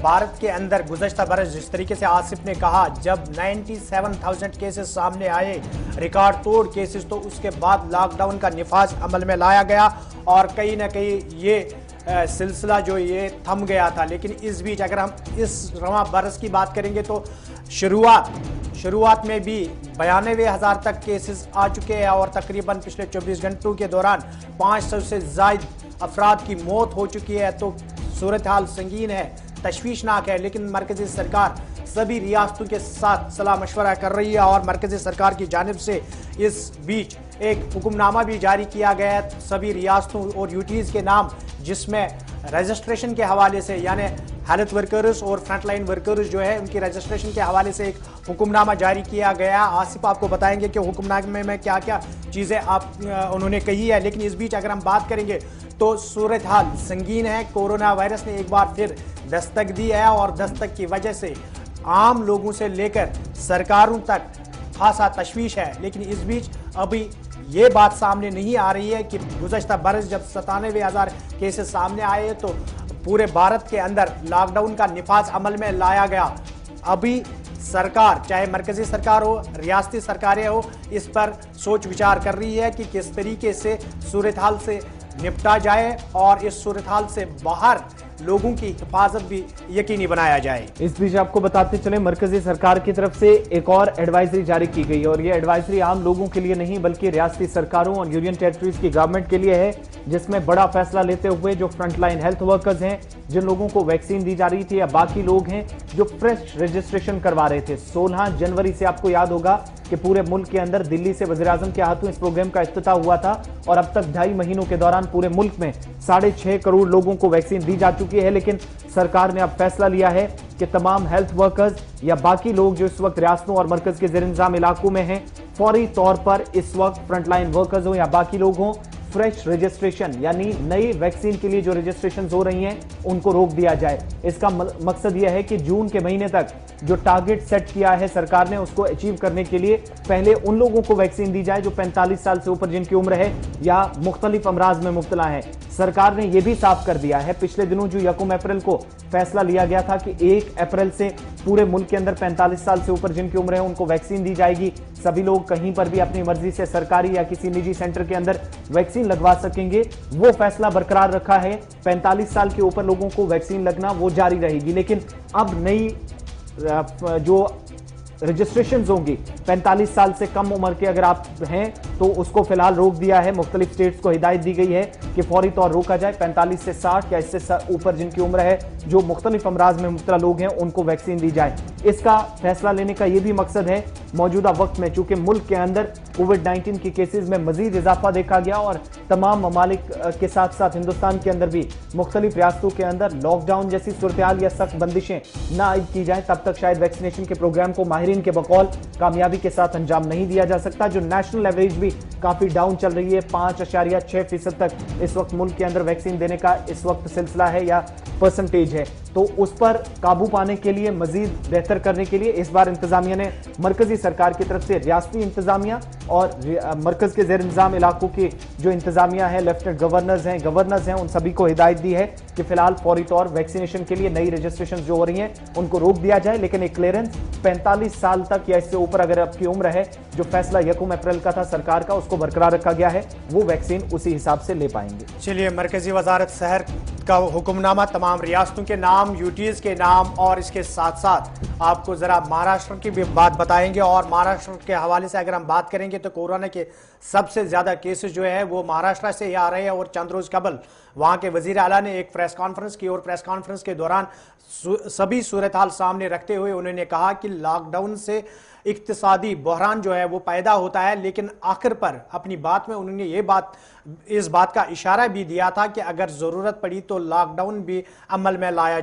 भारत के अंदर गुज़श्ता बरस जिस तरीके से आसिफ ने कहा, जब 97,000 केसेस सामने आए, रिकॉर्ड तोड़ केसेस, तो उसके बाद लॉकडाउन का निफाज अमल में लाया गया और कहीं ना कहीं ये सिलसिला जो ये थम गया था। लेकिन इस बीच अगर हम इस रवां बरस की बात करेंगे तो शुरुआत में भी 92,000 तक केसेस आ चुके हैं और तकरीबन पिछले 24 घंटों के दौरान 500 से ज़ायद अफराद की मौत हो चुकी है। तो सूरत हाल संगीन है, तशवीशनाक है। लेकिन मरकज़ी सरकार सभी रियासतों के साथ सलाह मशवरा कर रही है और मरकज़ी सरकार की जानिब से इस बीच एक हुक्मनामा भी जारी किया गया है सभी रियासतों और यूटीज़ के नाम, जिसमें रजिस्ट्रेशन के हवाले से यानी हेल्थ वर्कर्स और फ्रंटलाइन वर्कर्स जो है उनकी रजिस्ट्रेशन के हवाले से एक हुक्मनामा जारी किया गया। आसिफ आपको बताएंगे कि हुक्मनामे में क्या क्या चीज़ें उन्होंने कही है। लेकिन इस बीच अगर हम बात करेंगे तो सूरत हाल संगीन है। कोरोना वायरस ने एक बार फिर दस्तक दी है और दस्तक की वजह से आम लोगों से लेकर सरकारों तक खासा तशवीश है। लेकिन इस बीच अभी ये बात सामने नहीं आ रही है कि गुज़श्ता बरस जब 97,000 केसेस सामने आए तो पूरे भारत के अंदर लॉकडाउन का निफाज अमल में लाया गया। अभी सरकार, चाहे मरकजी सरकार हो, रियासती सरकारें हो, इस पर सोच विचार कर रही है कि किस तरीके से सूरत हाल से निपटा जाए और इस सूरत हाल से बाहर लोगों की हिफाजत भी यकीनी बनाया जाए। इस बीच आपको बताते चले, मरकजी सरकार की तरफ से एक और एडवाइजरी जारी की गई और ये एडवाइजरी आम लोगों के लिए नहीं बल्कि रियासती सरकारों और यूनियन टेरिटरीज की गवर्नमेंट के लिए है, जिसमें बड़ा फैसला लेते हुए जो फ्रंटलाइन हेल्थ वर्कर्स हैं, जिन लोगों को वैक्सीन दी जा रही थी, या बाकी लोग हैं जो फ्रेश रजिस्ट्रेशन करवा रहे थे। 16 जनवरी से आपको याद होगा कि पूरे मुल्क के अंदर दिल्ली से वज़ीर-ए-आज़म के हाथों इस प्रोग्राम का इफ्तिताह हुआ था और अब तक 2.5 महीनों के दौरान पूरे मुल्क में 6.5 करोड़ लोगों को वैक्सीन दी जा चुकी है। लेकिन सरकार ने अब फैसला लिया है कि तमाम हेल्थ वर्कर्स या बाकी लोग जो इस वक्त रियासतों और मरकज के ज़ेर-इंतज़ाम इलाकों में हैं, फौरी तौर पर इस वक्त फ्रंटलाइन वर्कर्स हो या बाकी लोग हों, फ्रेश रजिस्ट्रेशन यानी नई वैक्सीन के लिए जो रजिस्ट्रेशन हो रही हैं उनको रोक दिया जाए। इसका मकसद यह है कि जून के महीने तक जो टारगेट सेट किया है सरकार ने, उसको अचीव करने के लिए पहले उन लोगों को वैक्सीन दी जाए जो 45 साल से ऊपर जिनकी उम्र है या मुख्तलिफ अमराज में मुब्तला है। सरकार ने यह भी साफ कर दिया है, पिछले दिनों जो 1 अप्रैल को फैसला लिया गया था कि 1 अप्रैल से पूरे मुल्क के अंदर 45 साल से ऊपर जिनकी उम्र है उनको वैक्सीन दी जाएगी। सभी लोग कहीं पर भी अपनी मर्जी से सरकारी या किसी निजी सेंटर के अंदर वैक्सीन लगवा सकेंगे। वो फैसला बरकरार रखा है, 45 साल के ऊपर लोगों को वैक्सीन लगना वो जारी रहेगी। लेकिन अब नई जो रजिस्ट्रेशंस होंगी, 45 साल से कम उम्र के अगर आप हैं तो उसको फिलहाल रोक दिया है। मुख्तलिफ स्टेट्स को हिदायत दी गई है कि फौरी तौर रोका जाए। 45 से 60 या इससे ऊपर जिनकी उम्र है, जो मुख्तलिफ अमराज में मुब्तला लोग हैं, उनको वैक्सीन दी जाए। इसका फैसला लेने का यह भी मकसद है, मौजूदा वक्त में चूंकि मुल्क के अंदर कोविड-19 के केसेस में मजीद इजाफा देखा गया और तमाम ममालिक के साथ साथ हिंदुस्तान के अंदर भी मुख्तलिफ रियासतों के अंदर लॉकडाउन जैसी सूरत हाल या सख्त बंदिशें ना आयद की जाए, तब तक शायद वैक्सीनेशन के प्रोग्राम को माहिरीन के बकौल कामयाबी के साथ अंजाम नहीं दिया जा सकता। जो नेशनल एवरेज भी काफी डाउन चल रही है, 5.6% तक इस वक्त मुल्क के अंदर वैक्सीन देने का इस वक्त सिलसिला है या परसेंटेज है। तो उस पर काबू पाने के लिए, मजीद बेहतर करने के लिए इस बार इंतजामिया ने मरकजी सरकार की तरफ से रियासती इंतजामिया और मरकज के ज़ेर इंतजाम इलाकों की जो इंतजामिया है, लेफ्टिनेंट गवर्नर्स हैं, उन सभी को हिदायत दी है कि फिलहाल फौरी तौर वैक्सीनेशन के लिए नई रजिस्ट्रेशन जो हो रही हैं उनको रोक दिया जाए। लेकिन एक क्लियरेंस 45 साल तक या इससे ऊपर अगर आपकी उम्र है, जो फैसला 1 अप्रैल का था सरकार का, उसको बरकरार रखा गया है, वो वैक्सीन उसी हिसाब से ले पाएंगे। चलिए, मरकजी वजारत शहर का हुक्मनामा तमाम रियासतों के नाम, यूटीज़ के नाम और इसके साथ साथ आपको ज़रा महाराष्ट्र की भी बात बताएंगे। और महाराष्ट्र के हवाले से अगर हम बात करेंगे तो कोरोना के सबसे ज़्यादा केसेस जो है वो महाराष्ट्र से ही आ रहे हैं और चंद रोज़ कबल वहाँ के वज़ीर आला ने एक प्रेस कॉन्फ्रेंस की और प्रेस कॉन्फ्रेंस के दौरान सभी सूरत हाल सामने रखते हुए उन्होंने कहा कि लॉकडाउन से इक्तिसादी बहरान जो है वो पैदा होता है। लेकिन आखिर पर अपनी बात में उन्होंने इस बात का इशारा भी दिया था कि अगर ज़रूरत पड़ी तो लॉकडाउन भी अमल में लाया